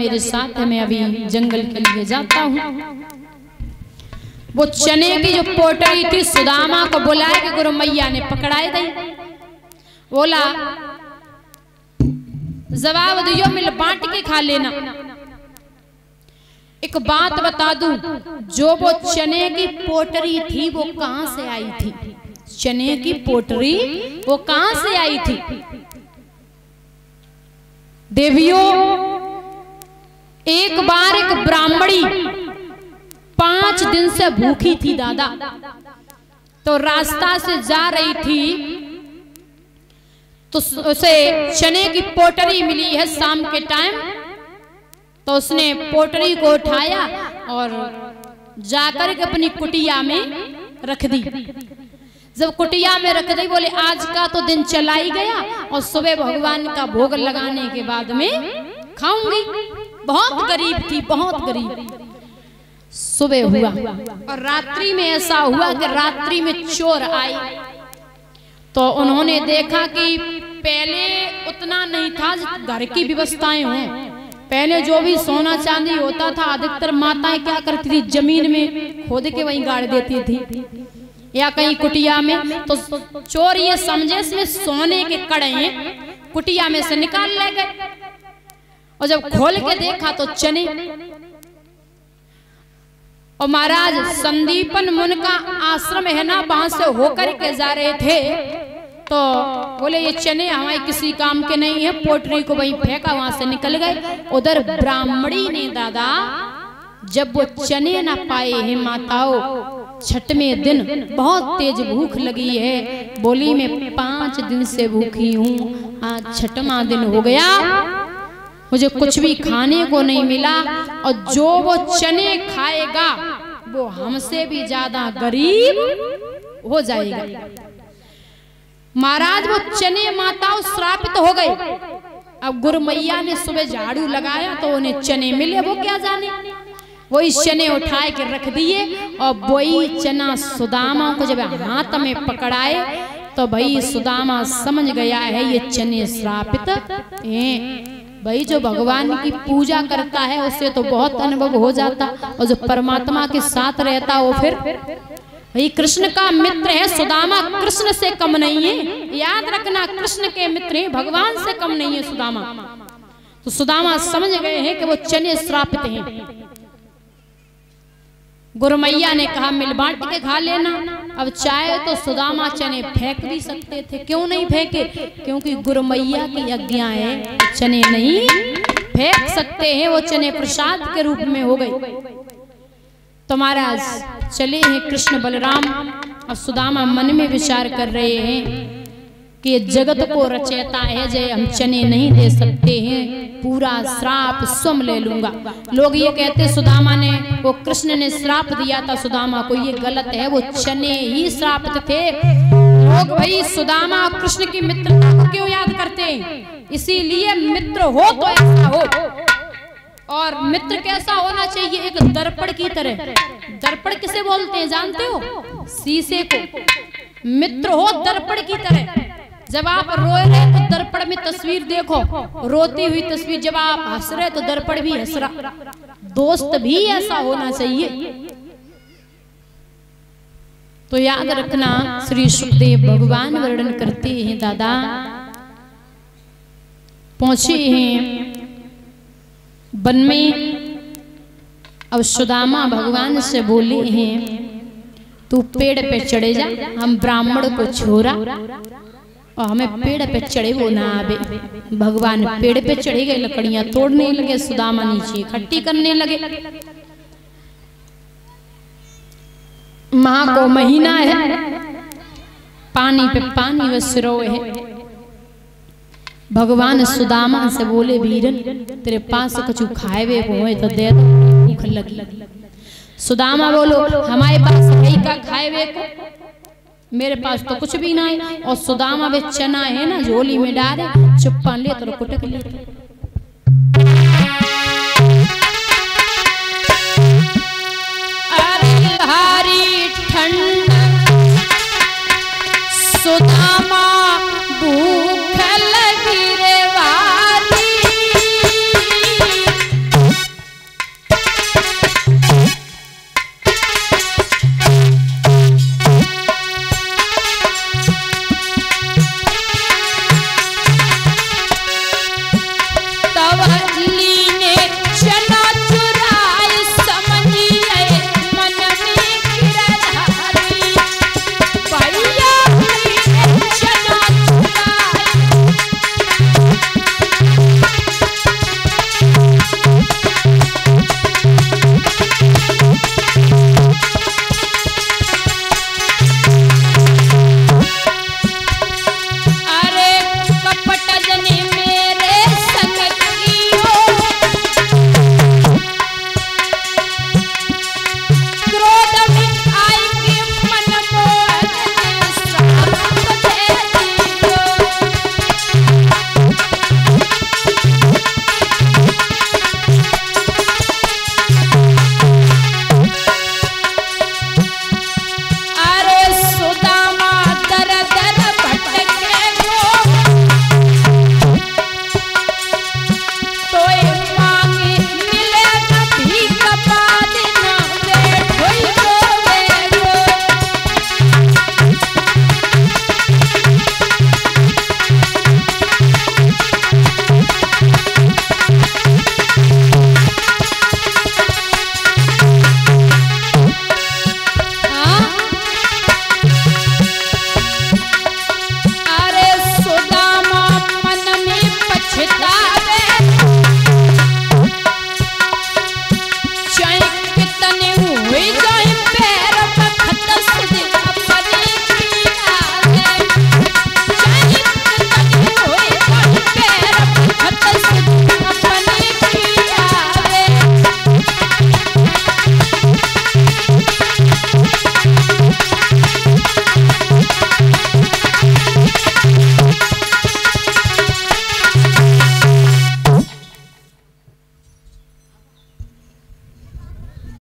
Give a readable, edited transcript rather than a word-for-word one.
मेरे साथ है, मैं अभी जंगल के लिए जाता हूँ। वो चने की जो पोटली थी सुदामा को बुलाए कि गुरु मैया ने पकड़ाई दी। बोला जवाब दियो, मिल बांट के खा लेना। एक बात बता दूं, जो वो चने की पोटरी थी वो कहां से आई थी? चने की पोटरी वो कहां से आई थी? देवियों, एक बार एक ब्राह्मणी 5 दिन से भूखी थी दादा, तो रास्ता से जा रही थी तो उसे चने की पोटरी मिली है शाम के टाइम। तो उसने पोटरी को उठाया और जाकर के अपनी कुटिया में रख दी। जब कुटिया में रख दी, बोले आज का तो दिन चला ही गया और सुबह भगवान का भोग लगाने के बाद में खाऊंगी। बहुत गरीब थी, बहुत गरीब। सुबह हुआ और रात्रि में ऐसा हुआ कि रात्रि में चोर आए। तो उन्होंने देखा कि पहले उतना नहीं था, घर की व्यवस्थाएं हों। पहले जो भी सोना चांदी होता था अधिकतर माताएं क्या करती थी, जमीन में खोद के वहीं गाड़ देती थी या कहीं कुटिया में। तो चोर ये समझे इसमें सोने के कड़े हैं, कुटिया में से निकाल ले गए। और जब खोल के देखा तो चने। और महाराज संदीपन मुनि का आश्रम है ना, वहां से होकर के जा रहे थे तो बोले ये चने हमारे किसी काम के नहीं है, पोटरी को वहीं फेंका, वहां से निकल गए। उधर ब्राह्मणी ने दादा जब वो चने ना पाए हैं माताओं, छठवें दिन बहुत तेज भूख लगी है, बोली मैं 5 दिन से भूखी हूँ, आज 6वां दिन हो गया, मुझे कुछ भी खाने को नहीं मिला और जो वो चने खाएगा वो हमसे भी ज्यादा गरीब हो जाएगा। महाराज वो चने माताओं श्रापित हो गई। अब गुरु मैया ने सुबह झाड़ू लगाया तो उन्हें चने मिले, वो क्या जाने, वही चने उठाए के रख दिए। और वही चना सुदामा को जब हाथ में पकड़ाए तो भाई सुदामा समझ गया है ये चने श्रापित हैं। भाई जो भगवान की पूजा करता है उससे तो बहुत अनुभव हो जाता, और जो परमात्मा के साथ रहता वो फिर भाई कृष्ण का मित्र है। सुदामा कृष्ण से कम नहीं है, याद रखना, कृष्ण के मित्र हैं, भगवान से कम नहीं है सुदामा। तो सुदामा समझ गए हैं कि वो चने श्रापित हैं। गुरु मैया ने कहा मिल बांट के खा लेना। अब चाहे तो सुदामा चने फेंक भी सकते थे, क्यों नहीं फेंके? क्योंकि गुरु मैया की आज्ञा है, चने नहीं फेंक सकते हैं, वो चने प्रसाद के रूप में हो गए। तो महाराज चले हैं कृष्ण बलराम। अब सुदामा मन में विचार कर रहे हैं कि जगत को रचयिता है, जय हम चने नहीं दे सकते हैं, पूरा श्राप स्वयं ले लूंगा। लोग ये कहते सुदामा ने, वो कृष्ण ने श्राप दिया था सुदामा को, ये गलत है, वो चने ही श्रापित थे। लोग भाई सुदामा कृष्ण की मित्रता को क्यों याद करते हैं? इसीलिए मित्र हो तो ऐसा हो, और मित्र कैसा होना चाहिए? एक दर्पण की तरह। दर्पण किसे बोलते हैं जानते हो? शीशे को। मित्र हो दर्पण की तरह। जब आप रोए रहे तो दर्पण में तस्वीर देखो, रोती हुई तस्वीर। जब आप हंस रहे तो दर्पण भी हंस रहा। दोस्त भी ऐसा होना चाहिए। तो याद रखना, श्री सुखदेव भगवान वर्णन करते हैं दादा, पहुंचे हैं वन में। अब सुदामा भगवान से बोले हैं तू पेड़ पे चढ़े जा, हम ब्राह्मण को छोड़ा और हमें पेड़ पे चढ़े वो ना आवे। भगवान पेड़ पे चढ़े गए, लकड़ियां तोड़ने लगे, सुदामा नीचे इकट्ठी करने लगे। माँ को महीना है, पानी पे पानी बस रोए है। भगवान सुदामा से बोले वीरन तेरे पास कुछ खाए वे हो तो दे दो, भूख लगी। सुदामा बोलो हमारे पास है का खाए वे को, मेरे पास तो कुछ भी ना है। और सुदामा वे चना है ना झोली में डाले, चुप्पा ले तो कुटक ले।